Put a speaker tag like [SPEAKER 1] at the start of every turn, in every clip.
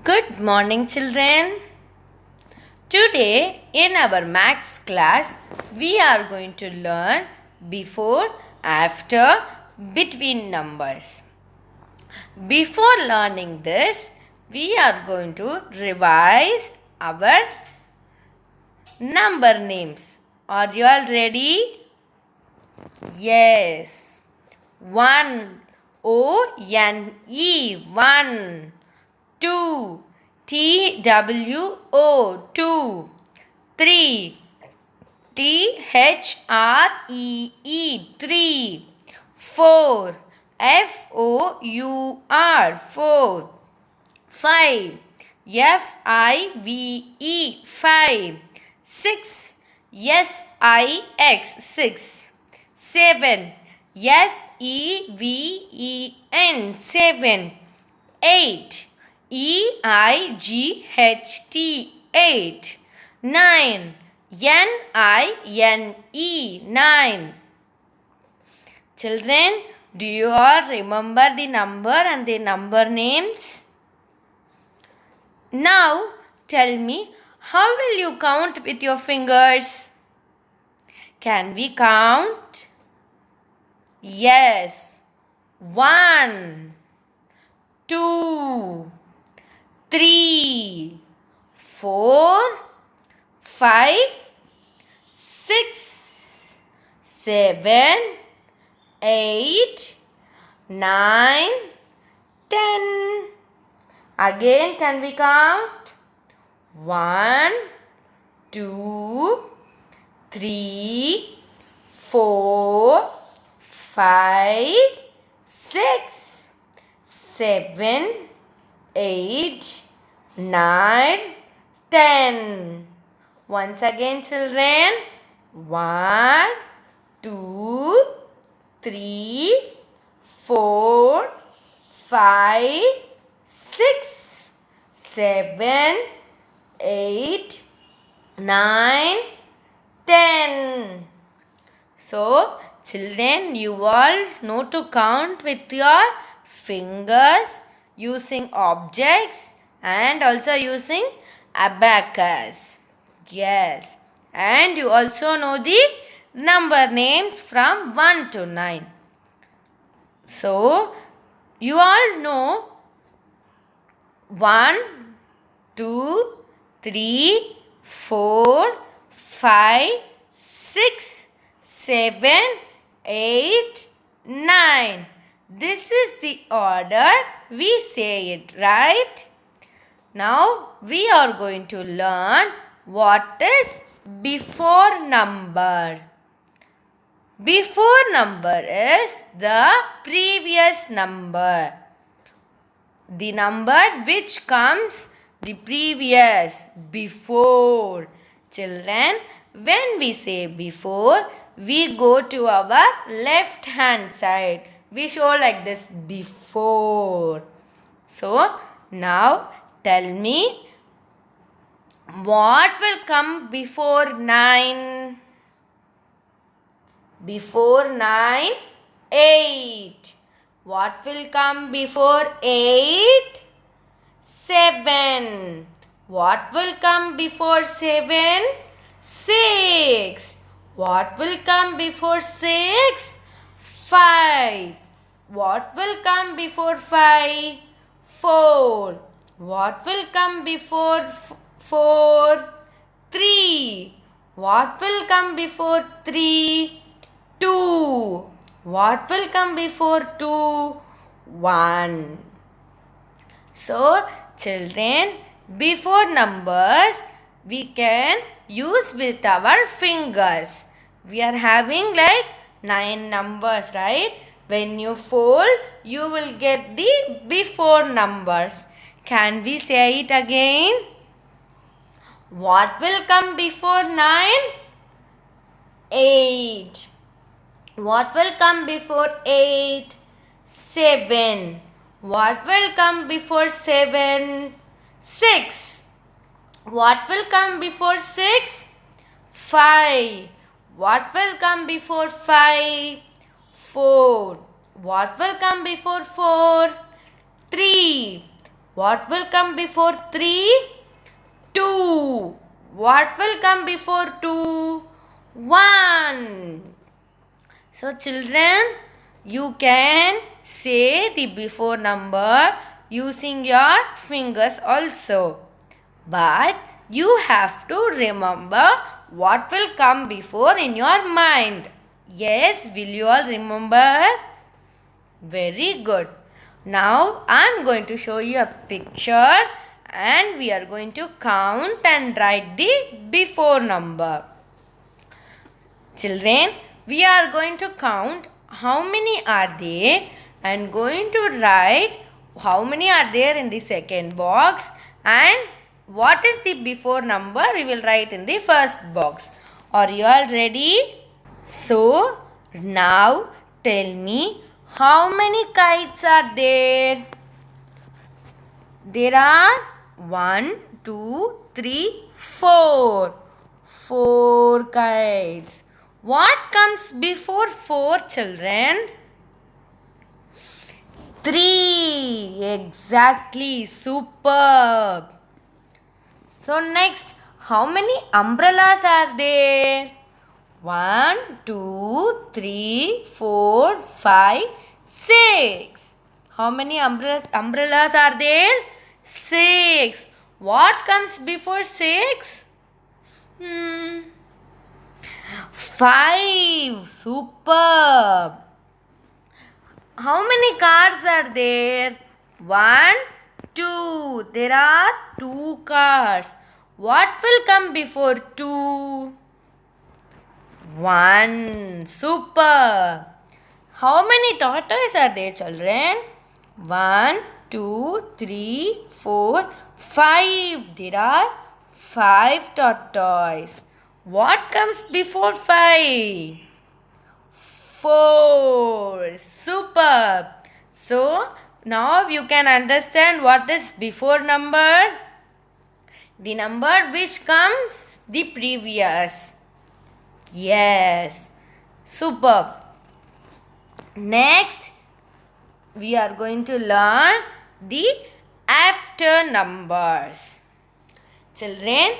[SPEAKER 1] Good morning, children. Today, in our maths class, we are going to learn before, after, between numbers. Before learning this, we are going to revise our number names. Are you all ready? Yes. 1 O-N-E 1. 2 TWO 2. 3 THREE 3. 4 FOUR 4. 5 FIVE 5. 6 SIX 6. 7 SEVEN 7. 8 EIGHT 8. 9 NINE 9. Children, do you all remember the number and the number names? Now tell me, how will you count with your fingers? Can we count? Yes. 1 2 3 4 5 6 7 8 9 10. Again, can we count? 1 2 3 4 5 6 7 8 9 10. Once again, children. 1 2 3 4 5 6 7 8 9 10. So, children, you all know to count with your fingers, using objects and also using abacus. Yes. And you also know the number names from 1 to 9. So, you all know 1, 2, 3, 4, 5, 6, 7, 8, 9. This is the order we say it, right? Now we are going to learn what is before number. Before number is the previous number. The number which comes the previous, before. Children, when we say before, we go to our left hand side. We show like this, before. So, now tell me, what will come before 9? Before 9, 8. What will come before 8? 7. What will come before 7? 6. What will come before 6? 5. What will come before 5? 4. What will come before 4? 3. What will come before 3? 2. What will come before 2? 1. So, children, before numbers, we can use with our fingers. We are having like 9 numbers, right? When you fold, you will get the before numbers. Can we say it again? What will come before 9? 8. What will come before 8? 7. What will come before 7? 6. What will come before 6? 5. What will come before 5? 4. What will come before 4? 3. What will come before 3? 2. What will come before 2? 1. So children, you can say the before number using your fingers also. But you have to remember what will come before in your mind. Yes, will you all remember? Very good. Now I am going to show you a picture and we are going to count and write the before number. Children, we are going to count how many are there and going to write how many are there in the second box and what is the before number we will write in the first box. Are you all ready? So, now tell me how many kites are there? There are 1, 2, 3, 4. 4 kites. What comes before 4, children? 3. Exactly. Superb. So next, how many umbrellas are there? 1, 2, 3, 4, 5, 6. How many umbrellas are there? 6. What comes before 6? 5. Superb. How many cars are there? 1, 2. There are 2 cars. What will come before 2? 1. Super. How many tortoises are there, children? 1, 2, 3, 4, 5. There are 5 tortoises. What comes before 5? 4. Superb. So, now you can understand what is before number. The number which comes the previous. Yes. Superb. Next, we are going to learn the after numbers. Children,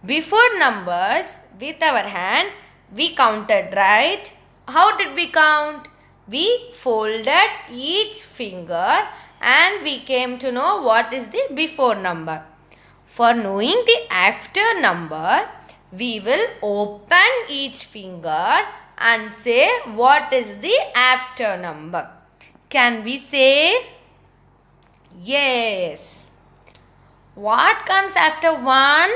[SPEAKER 1] before numbers with our hand we counted, right? How did we count? We folded each finger and we came to know what is the before number. For knowing the after number, we will open each finger and say what is the after number. Can we say? Yes. What comes after 1?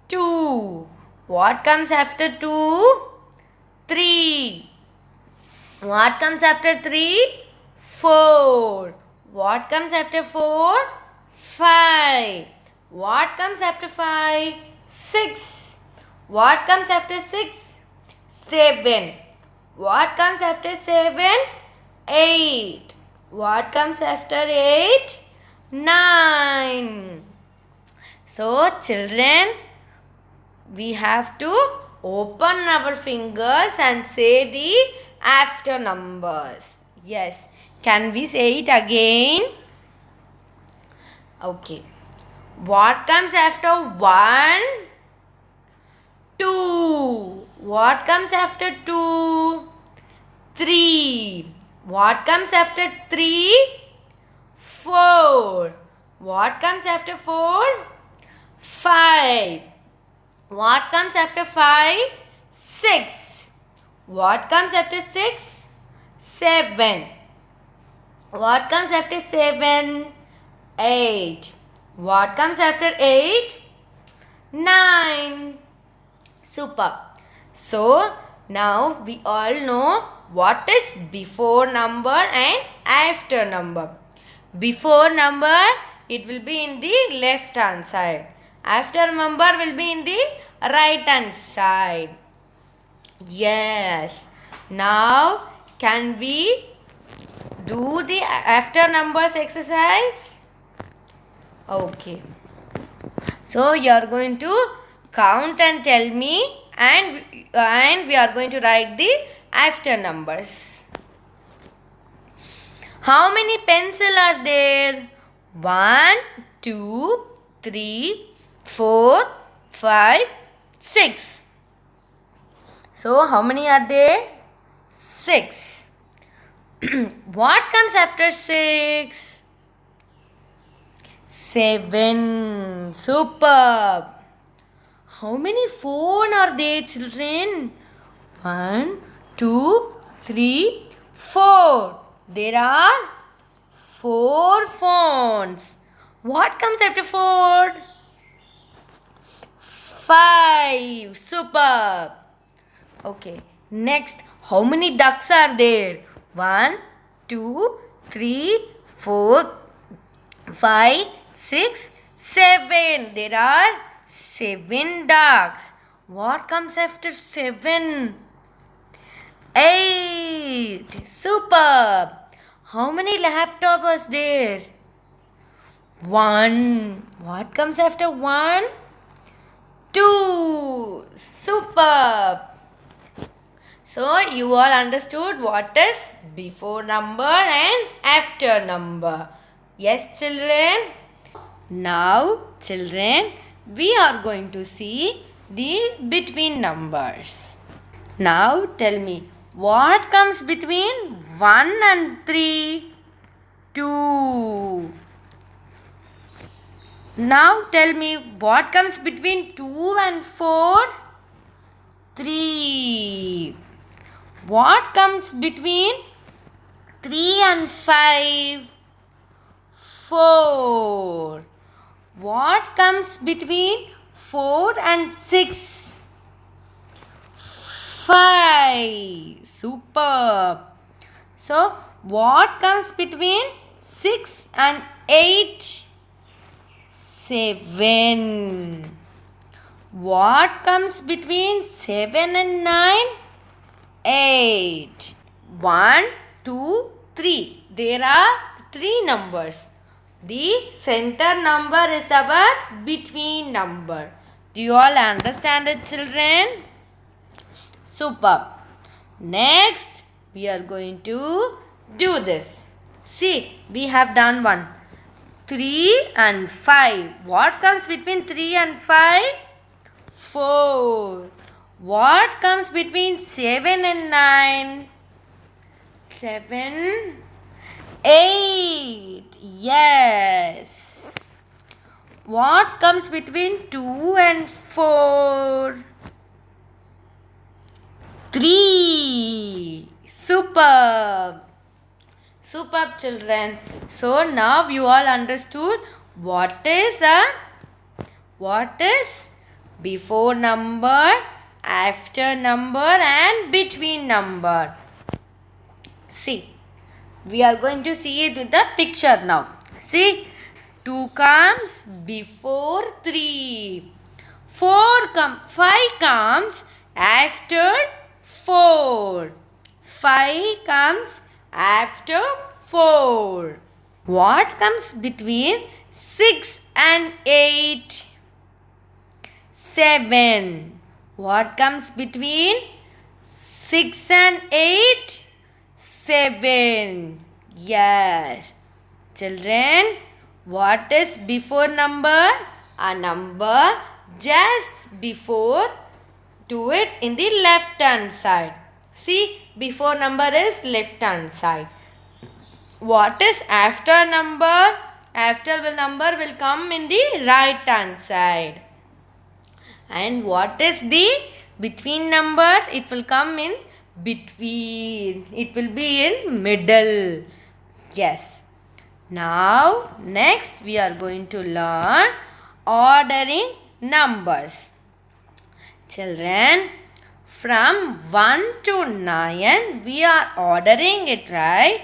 [SPEAKER 1] 2. What comes after 2? 3. What comes after 3? 4. What comes after 4? 5. What comes after 5? 6. What comes after 6? 7. What comes after 7? 8. What comes after 8? 9. So, children, we have to open our fingers and say the after numbers. Yes. Can we say it again? Okay. What comes after 1? 2. What comes after 2? 3. What comes after 3? 4. What comes after 4? 5. What comes after 5? 6. What comes after 6? 7. What comes after 7? 8. What comes after 8? 9. Super. So, now we all know what is before number and after number. Before number, it will be in the left hand side. After number will be in the right hand side. Yes. Now, can we do the after numbers exercise? Okay. So, you are going to count and tell me and we are going to write the after numbers. How many pencils are there? 1, 2, 3, 4, 5, 6. So how many are there? 6. What comes after 6? 7. Superb. How many phone are there, children? 1, 2, 3, 4. There are 4 phones. What comes after 4? 5. Superb. Okay. Next, how many ducks are there? 1, 2, 3, 4, 5, 6, 7. There are 7 ducks. What comes after 7? 8. Superb. How many laptops was there? 1. What comes after 1? 2. Superb. So you all understood what is before number and after number. Yes, children? Now, children, we are going to see the between numbers. Now, tell me, what comes between 1 and 3? 2. Now, tell me, what comes between 2 and 4? 3. What comes between 3 and 5? 4. What comes between 4 and 6? 5. Superb. So, what comes between 6 and 8? 7. What comes between 7 and 9? 8. 1, 2, 3. There are 3 numbers. The center number is our between number. Do you all understand it, children? Superb. Next, we are going to do this. See, we have done one. 3 and 5. What comes between 3 and 5? 4. What comes between 7 and 9? 7. 8. Yes. What comes between 2 and 4? 3. Superb. Superb, children. So now you all understood what is before number, after number and between number. See, we are going to see it with the picture now. See, 2 comes before 3. 5 comes after 4. 5 comes after 4. What comes between 6 and 8? 7. What comes between 6 and 8? 7. Yes. Children, what is before number? A number just before to it in the left hand side. See, before number is left hand side. What is after number? After number will come in the right hand side. And what is the between number? It will come in between. It will be in middle. Yes. Now, next we are going to learn ordering numbers. Children, from 1 to 9, we are ordering it, right?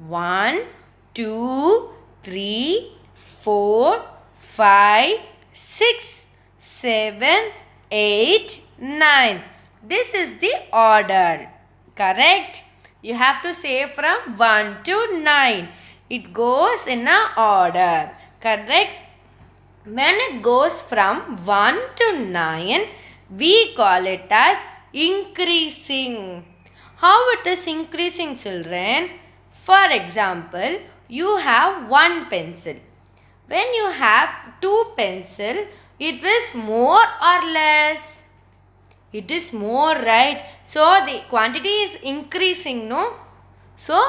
[SPEAKER 1] 1, 2, 3, 4, 5, 6, 7, 8, 9. This is the order. Correct? You have to say from 1 to 9. It goes in a order. Correct? When it goes from 1 to 9, we call it as increasing. How it is increasing, children? For example, you have one pencil. When you have 2 pencils, it is more or less? It is more, right? So the quantity is increasing, no? So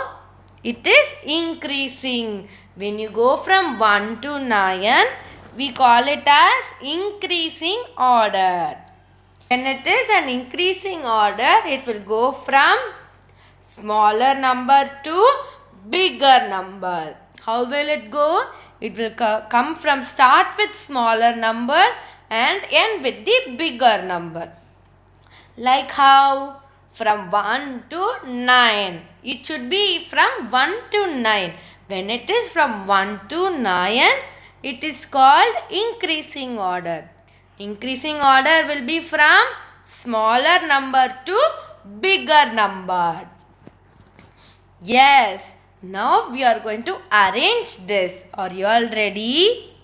[SPEAKER 1] it is increasing. When you go from 1 to 9, we call it as increasing order. When it is an increasing order, it will go from smaller number to bigger number. How will it go? It will come from start with smaller number and end with the bigger number. Like how? From 1 to 9. It should be from 1 to 9. When it is from 1 to 9, it is called increasing order. Increasing order will be from smaller number to bigger number. Yes. Now we are going to arrange this. Are you all ready?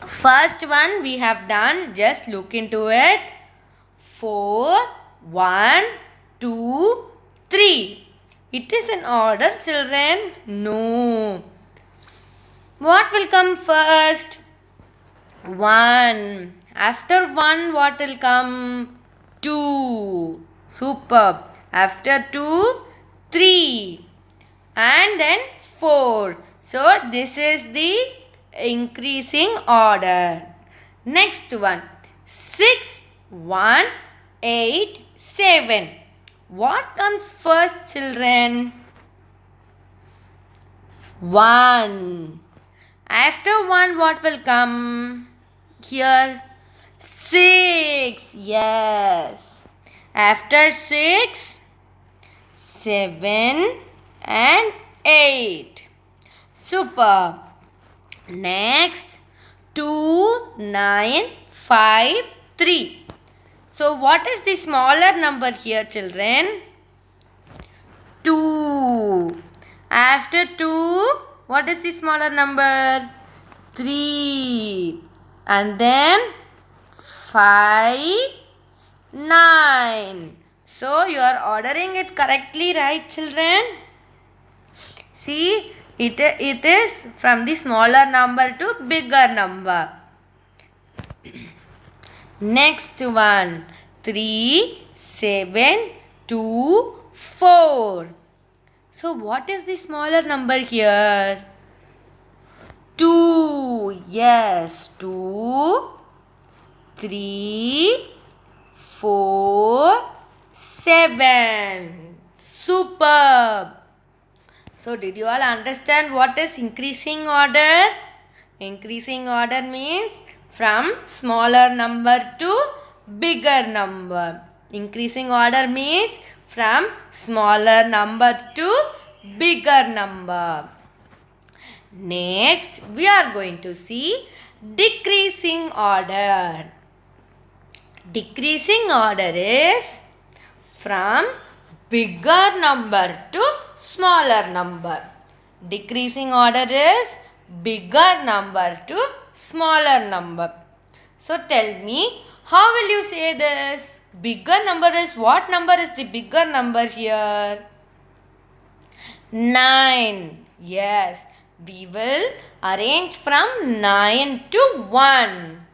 [SPEAKER 1] First one we have done. Just look into it. 4, 1, 2, 3. It is in order, children? No. What will come first? 1. After 1, what will come? 2. Superb. After 2, 3. And then 4. So, this is the increasing order. Next one. 6, 1, 8, 7. What comes first, children? 1. After 1, what will come? Here, 6. Yes. After 6, 7 and 8. Super. Next, 2, 9, 5, 3. So, what is the smaller number here, children? 2. After 2, what is the smaller number? 3. And then 5, 9. So, you are ordering it correctly, right, children? See, it is from the smaller number to bigger number. Next one. 3, 7, 2, 4. So, what is the smaller number here? 2. Yes. 2, 3, 4, 7. Superb. So, did you all understand what is increasing order? Increasing order means from smaller number to bigger number. Increasing order means from smaller number to bigger number. Next, we are going to see decreasing order. Decreasing order is from bigger number to smaller number. Decreasing order is bigger number to smaller number. So tell me, how will you say this? Bigger number is, what number is the bigger number here? 9. Yes, we will arrange from 9 to 1.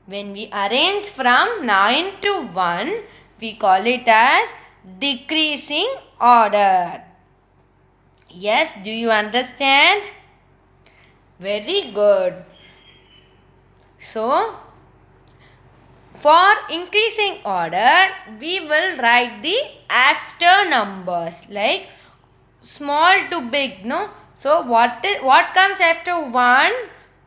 [SPEAKER 1] When we arrange from 9 to 1, we call it as decreasing order. Yes, do you understand? Very good. So, for increasing order, we will write the after numbers like small to big, no? So, what comes after 1?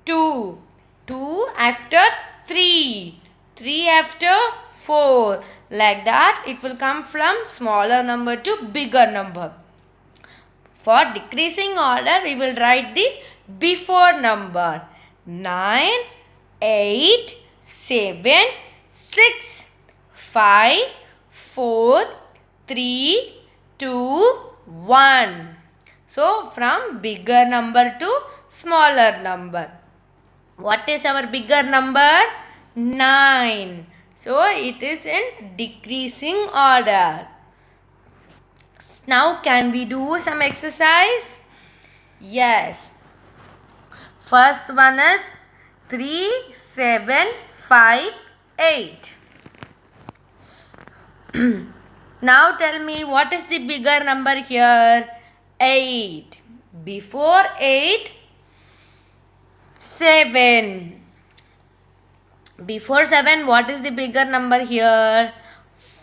[SPEAKER 1] 2. 2 after 3. 3 after 4. Like that, it will come from smaller number to bigger number. For decreasing order, we will write the before number. 9, 8, 7, 6, 5, 4, 3, 2, 1. So, from bigger number to smaller number. What is our bigger number? 9. So, it is in decreasing order. Now, can we do some exercise? Yes. First one is 3, 7, 5, 8. Now tell me, what is the bigger number here? 8. Before 8, 7. Before 7, what is the bigger number here?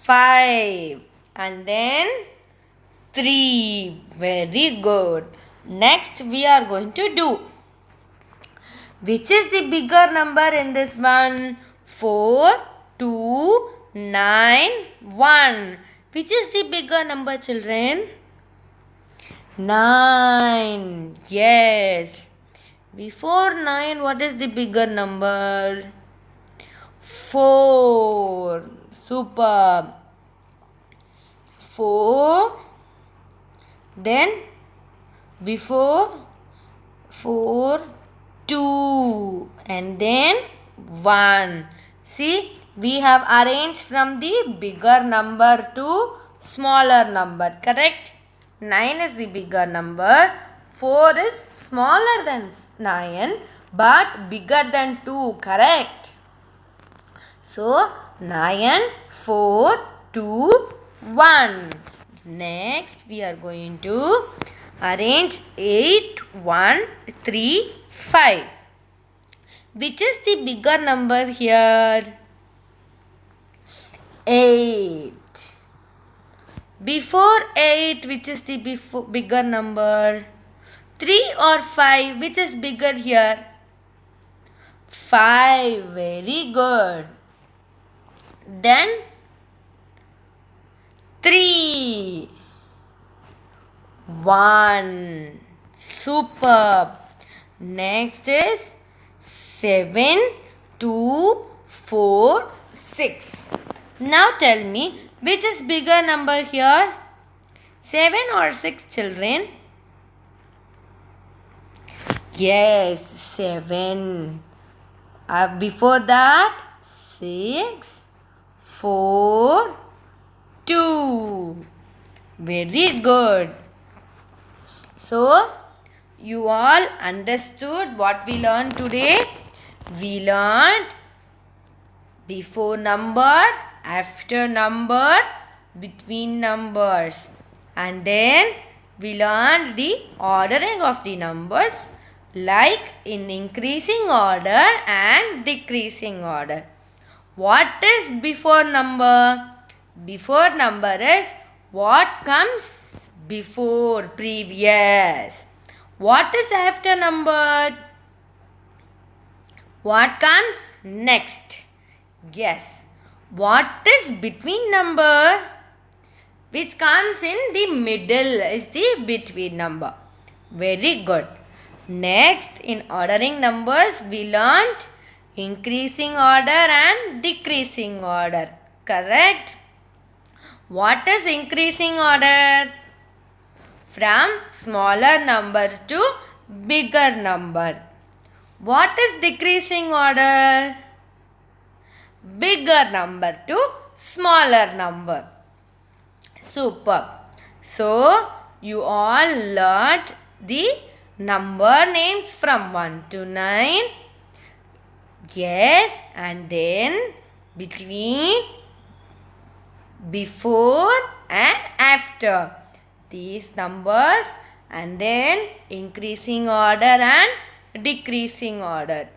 [SPEAKER 1] 5. And then 3. Very good. Next we are going to do. Which is the bigger number in this one? 4, 2, 9, 1. Which is the bigger number, children? 9. Yes. Before 9, what is the bigger number? 4. Superb. 4. Then before 4, 2. And then 1. See, we have arranged from the bigger number to smaller number. Correct? 9 is the bigger number. 4 is smaller than 9 but bigger than 2. Correct? So, 9, 4, 2, 1. Next, we are going to arrange 8, 1, 3, 5. Which is the bigger number here? 8. Before 8, which is the bigger number? 3 or 5? Which is bigger here? 5. Very good. Then 3. 1. Superb. Next is 7, 2, 4, 6. Now tell me, which is bigger number here? 7 or 6, children? Yes, 7. Before that, 6, 4, 2. Very good. So, you all understood what we learned today? We learned before number, after number, between numbers. And then we learned the ordering of the numbers, like in increasing order and decreasing order. What is before number? Before number is what comes before, previous. What is after number? What comes next? Yes. What is between number? Which comes in the middle is the between number. Very good. Next, in ordering numbers, we learnt increasing order and decreasing order. Correct? What is increasing order? From smaller number to bigger number. What is decreasing order? Bigger number to smaller number. Superb. So, you all learnt the number names from 1 to 9. Yes, and then between, before and after these numbers, and then increasing order and decreasing order.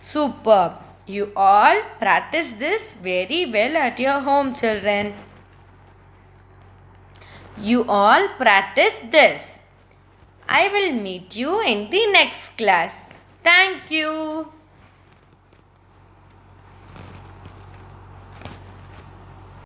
[SPEAKER 1] Superb. You all practice this very well at your home, children. You all practice this. I will meet you in the next class. Thank you.